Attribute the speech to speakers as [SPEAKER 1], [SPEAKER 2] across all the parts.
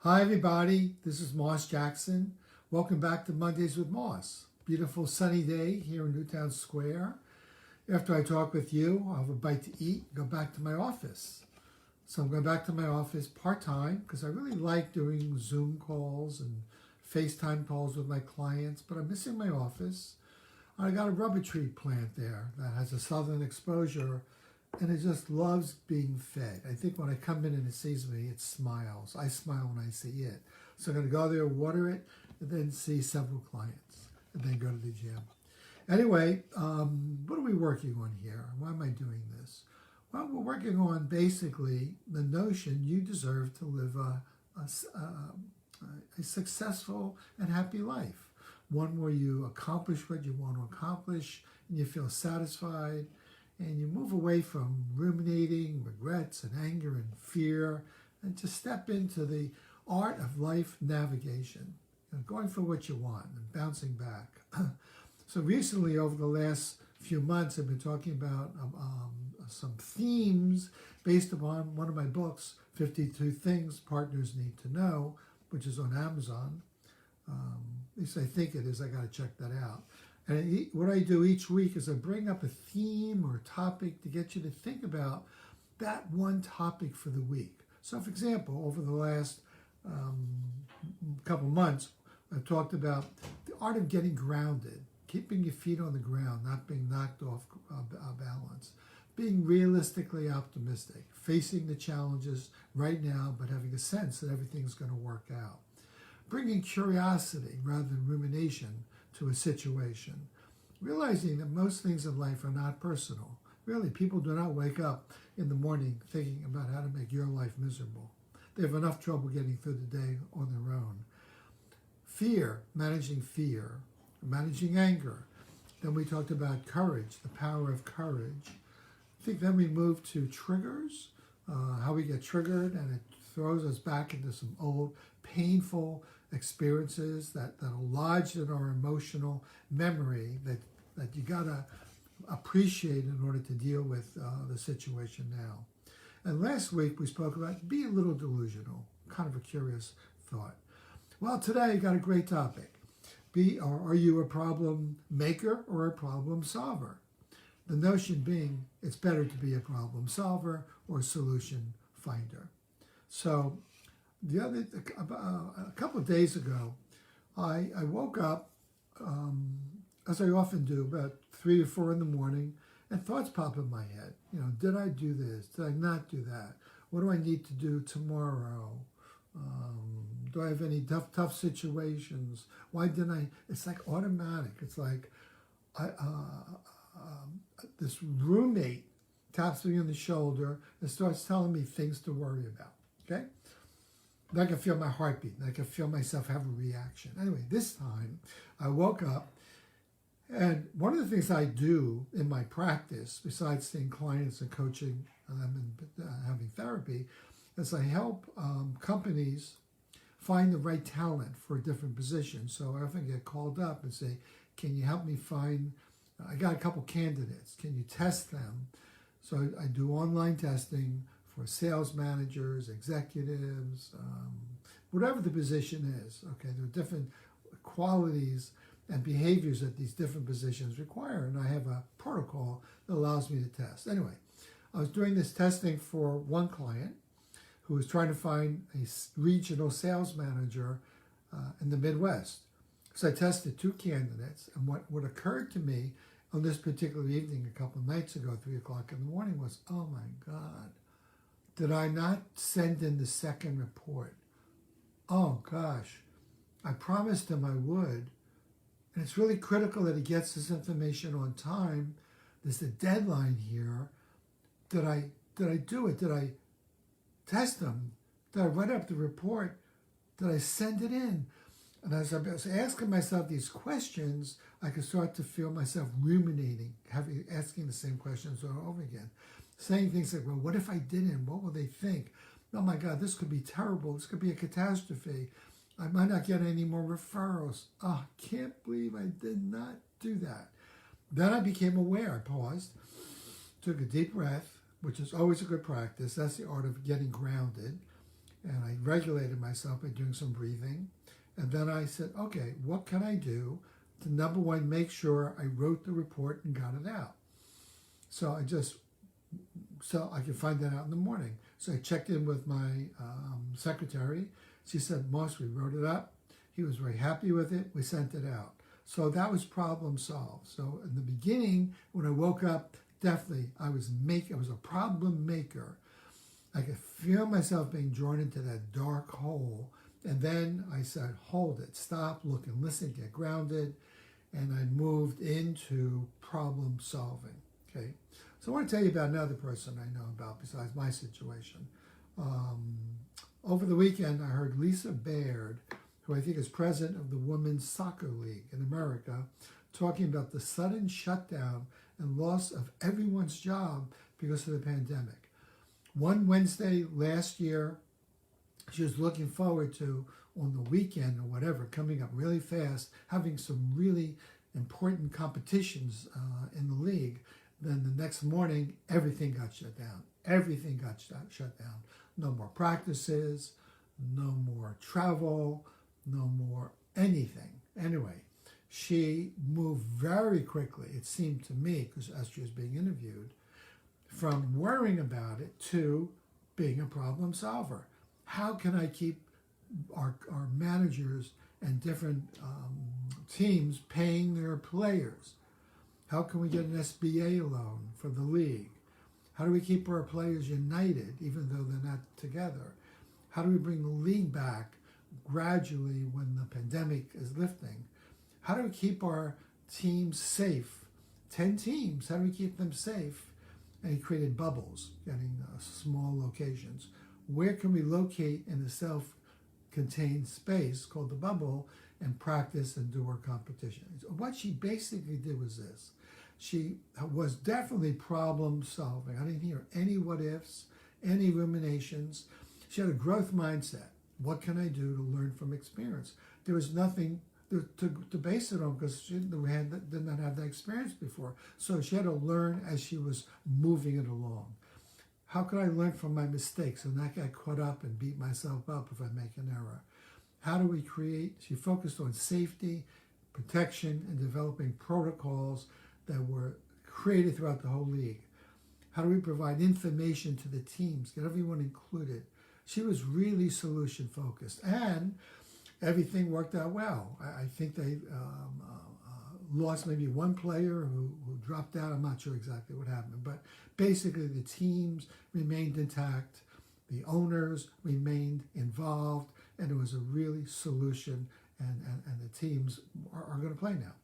[SPEAKER 1] Hi everybody, this is Moss Jackson. Welcome back to Mondays with Moss. Beautiful sunny day here in Newtown Square. After I talk with you, I'll have a bite to eat, go back to my office. So I'm going back to my office part-time because I really like doing Zoom calls and FaceTime calls with my clients, but I'm missing my office. I got a rubber tree plant there that has a southern exposure and it just loves being fed. I think when I come in and it sees me, it smiles. I smile when I see it. So I'm going to go there, water it, and then see several clients, and then go to the gym. Anyway, what are we working on here? Why am I doing this? Well, we're working on basically the notion you deserve to live a successful and happy life. One where you accomplish what you want to accomplish, and you feel satisfied, and you move away from ruminating, regrets, and anger, and fear, and to step into the art of life navigation, going for what you want and bouncing back. So recently, over the last few months, I've been talking about some themes based upon one of my books, 52 Things Partners Need to Know, which is on Amazon. At least I think it is. I got to check that out. And what I do each week is I bring up a theme or a topic to get you to think about that one topic for the week. So, for example, over the last couple months, I've talked about the art of getting grounded, keeping your feet on the ground, not being knocked off balance, being realistically optimistic, facing the challenges right now, but having a sense that everything's going to work out, bringing curiosity rather than rumination to a situation, realizing that most things in life are not personal. Really, people do not wake up in the morning thinking about how to make your life miserable. They have enough trouble getting through the day on their own. Fear, managing anger. Then we talked about courage, the power of courage. I think then we moved to triggers, how we get triggered, and it throws us back into some old painful experiences that are lodged in our emotional memory that you gotta appreciate in order to deal with the situation now. And last week we spoke about be a little delusional, kind of a curious thought. Well, today I got a great topic. Are you a problem maker or a problem solver? The notion being it's better to be a problem solver or solution finder. So a couple of days ago, I woke up, as I often do, about 3 or 4 in the morning, and thoughts pop in my head. Did I do this? Did I not do that? What do I need to do tomorrow? Do I have any tough situations? Why didn't I? It's like automatic. It's like this roommate taps me on the shoulder and starts telling me things to worry about. Okay? And I can feel my heartbeat. And I can feel myself have a reaction. Anyway, this time I woke up, and one of the things I do in my practice, besides seeing clients and coaching and having therapy, is I help companies find the right talent for a different position. So I often get called up and say, can you help me find, I got a couple candidates, can you test them? So I do online testing for sales managers, executives, whatever the position is. Okay, there are different qualities and behaviors that these different positions require, and I have a protocol that allows me to test. Anyway, I was doing this testing for one client who was trying to find a regional sales manager in the Midwest. So I tested 2 candidates, and what occurred to me on this particular evening a couple of nights ago, 3 o'clock in the morning, was, oh my God, did I not send in the second report? Oh gosh, I promised him I would. And it's really critical that he gets this information on time. There's a deadline here. Did I do it? Did I test them? Did I write up the report? Did I send it in? And as I was asking myself these questions, I could start to feel myself ruminating, asking the same questions over and over again. Saying things like, well, what if I didn't? What will they think? Oh my God, this could be terrible. This could be a catastrophe. I might not get any more referrals. Oh, I can't believe I did not do that. Then I became aware. I paused, took a deep breath, which is always a good practice. That's the art of getting grounded. And I regulated myself by doing some breathing. And then I said, okay, what can I do to, number one, make sure I wrote the report and got it out? So I could find that out in the morning. So I checked in with my secretary. She said, Moss, we wrote it up. He was very happy with it. We sent it out. So that was problem solved. So in the beginning, when I woke up, definitely I was a problem maker. I could feel myself being drawn into that dark hole. And then I said, hold it, stop, look and listen, get grounded. And I moved into problem solving. Okay. So I want to tell you about another person I know about besides my situation. Over the weekend, I heard Lisa Baird, who I think is president of the Women's Soccer League in America, talking about the sudden shutdown and loss of everyone's job because of the pandemic. One Wednesday last year, she was looking forward to, on the weekend or whatever, coming up really fast, having some really important competitions in the league. Then the next morning, everything got shut down. Everything got shut down. No more practices, no more travel, no more anything. Anyway, she moved very quickly, it seemed to me, because as she was being interviewed, from worrying about it to being a problem solver. How can I keep our managers and different teams paying their players? How can we get an SBA loan for the league? How do we keep our players united even though they're not together? How do we bring the league back gradually when the pandemic is lifting? How do we keep our teams safe? 10 teams, how do we keep them safe? And he created bubbles, getting small locations. Where can we locate in a self-contained space called the bubble and practice and do our competitions? What she basically did was this. She was definitely problem solving. I didn't hear any what ifs, any ruminations. She had a growth mindset. What can I do to learn from experience? There was nothing to base it on because she did not have that experience before. So she had to learn as she was moving it along. How could I learn from my mistakes and not get caught up and beat myself up if I make an error? How do we create? She focused on safety, protection, and developing protocols that were created throughout the whole league. How do we provide information to the teams, get everyone included? She was really solution focused, and everything worked out well. I think they lost maybe one player who dropped out. I'm not sure exactly what happened, but basically the teams remained intact, the owners remained involved, and it was a really solution, and the teams are going to play now.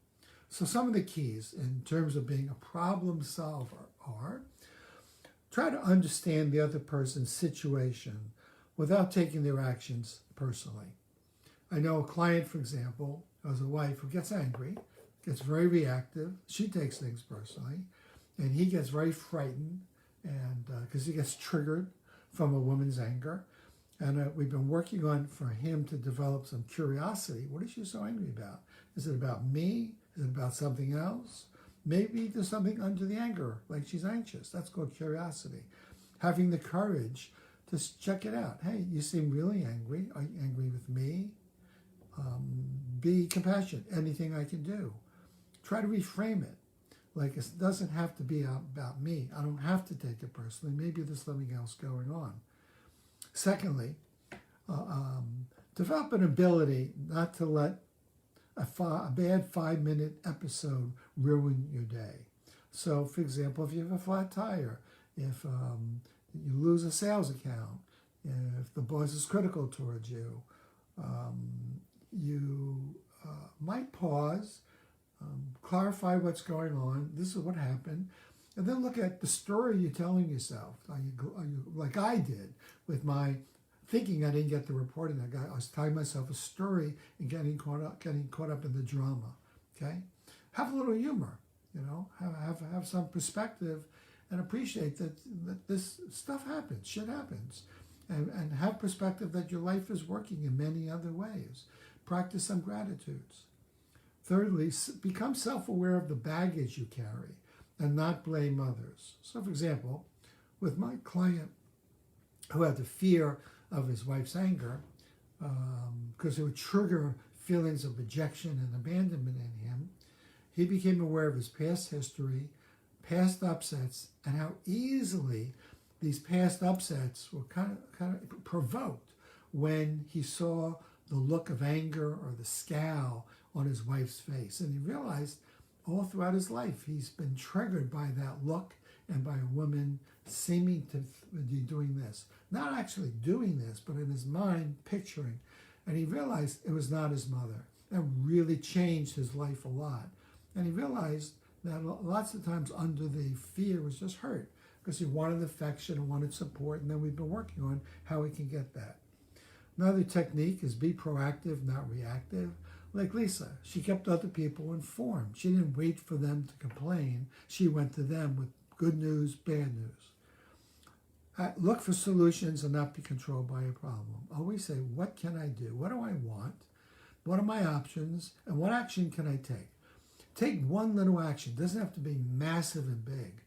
[SPEAKER 1] So some of the keys in terms of being a problem solver are try to understand the other person's situation without taking their actions personally. I know a client, for example, as a wife who gets angry, gets very reactive. She takes things personally, and he gets very frightened, and because he gets triggered from a woman's anger. And we've been working on for him to develop some curiosity. What is she so angry about? Is it about me? Is it about something else? Maybe there's something under the anger, like she's anxious. That's called curiosity. Having the courage to check it out. Hey, you seem really angry. Are you angry with me? Be compassionate. Anything I can do. Try to reframe it. Like it doesn't have to be about me. I don't have to take it personally. Maybe there's something else going on. Secondly, develop an ability not to let a bad 5-minute episode ruin your day. So, for example, if you have a flat tire, if you lose a sales account, if the boss is critical towards you, you might pause, clarify what's going on. This is what happened. And then look at the story you're telling yourself. Are you like I did with my thinking I didn't get the report, and I was telling myself a story and getting caught up in the drama. Okay, have a little humor. You know, have some perspective, and appreciate that this stuff happens. Shit happens, and have perspective that your life is working in many other ways. Practice some gratitudes. Thirdly, become self-aware of the baggage you carry and not blame others. So, for example, with my client who had the fear of his wife's anger, because it would trigger feelings of rejection and abandonment in him. He became aware of his past history, past upsets, and how easily these past upsets were kind of provoked when he saw the look of anger or the scowl on his wife's face. And he realized all throughout his life he's been triggered by that look and by a woman seeming to be doing this. Not actually doing this, but in his mind picturing. And he realized it was not his mother. That really changed his life a lot. And he realized that lots of times under the fear was just hurt, because he wanted affection and wanted support, and then we've been working on how we can get that. Another technique is be proactive, not reactive. Like Lisa, she kept other people informed. She didn't wait for them to complain. She went to them with good news, bad news. Look for solutions and not be controlled by a problem. Always say, what can I do? What do I want? What are my options? And what action can I take? Take one little action. It doesn't have to be massive and big.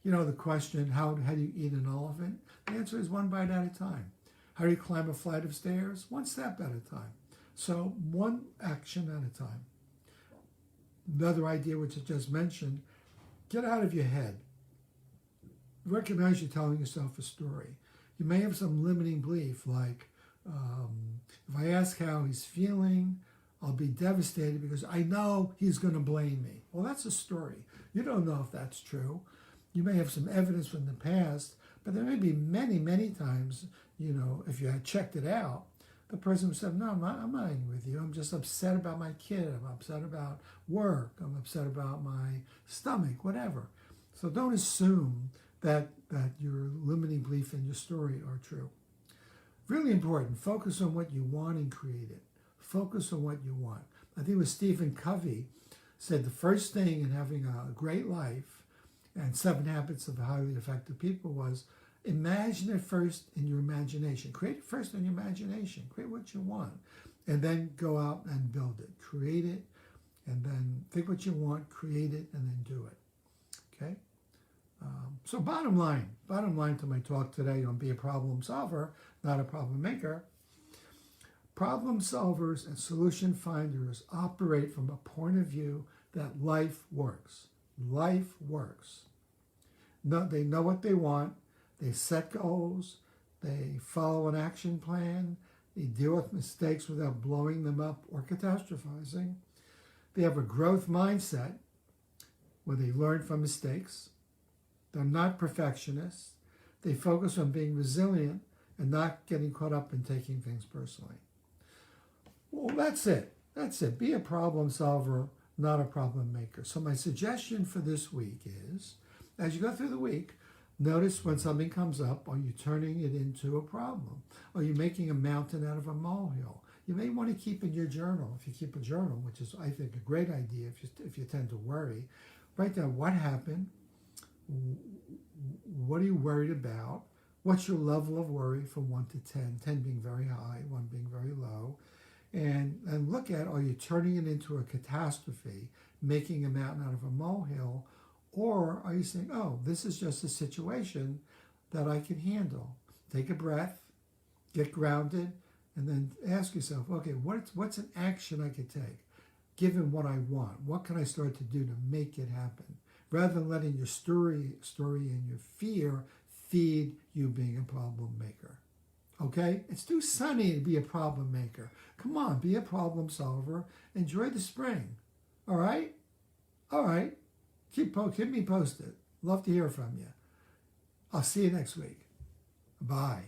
[SPEAKER 1] You know the question, how do you eat an elephant? The answer is one bite at a time. How do you climb a flight of stairs? One step at a time. So one action at a time. Another idea which I just mentioned, get out of your head. Recognize you're telling yourself a story. You may have some limiting belief like, if I ask how he's feeling, I'll be devastated because I know he's going to blame me. Well, that's a story. You don't know if that's true. You may have some evidence from the past, but there may be many, many times, if you had checked it out, the person would say, no, I'm not angry with you. I'm just upset about my kid. I'm upset about work. I'm upset about my stomach, whatever. So don't assume that your limiting belief and your story are true. Really important, focus on what you want and create it. Focus on what you want. I think it was Stephen Covey said the first thing in having a great life and 7 Habits of Highly Effective People was imagine it first in your imagination. Create it first in your imagination. Create what you want. And then go out and build it. Create it, and then think what you want, create it, and then do it. Okay? So bottom line to my talk today on be a problem solver, not a problem maker. Problem solvers and solution finders operate from a point of view that life works. Life works. No, they know what they want. They set goals. They follow an action plan. They deal with mistakes without blowing them up or catastrophizing. They have a growth mindset where they learn from mistakes. They're not perfectionists. They focus on being resilient and not getting caught up in taking things personally. Well, that's it. That's it. Be a problem solver, not a problem maker. So my suggestion for this week is, as you go through the week, notice when something comes up, are you turning it into a problem? Are you making a mountain out of a molehill? You may want to keep in your journal, if you keep a journal, which is, I think, a great idea if you tend to worry. Write down what happened, what are you worried about, what's your level of worry from 1 to 10, 10 being very high, 1 being very low, and look at, are you turning it into a catastrophe, making a mountain out of a molehill, or are you saying, oh, this is just a situation that I can handle? Take a breath, get grounded, and then ask yourself, okay, what's an action I could take? Given what I want, what can I start to do to make it happen? Rather than letting your story and your fear feed you being a problem maker. Okay? It's too sunny to be a problem maker. Come on, be a problem solver. Enjoy the spring. All right? All right. Keep me posted. Love to hear from you. I'll see you next week. Bye.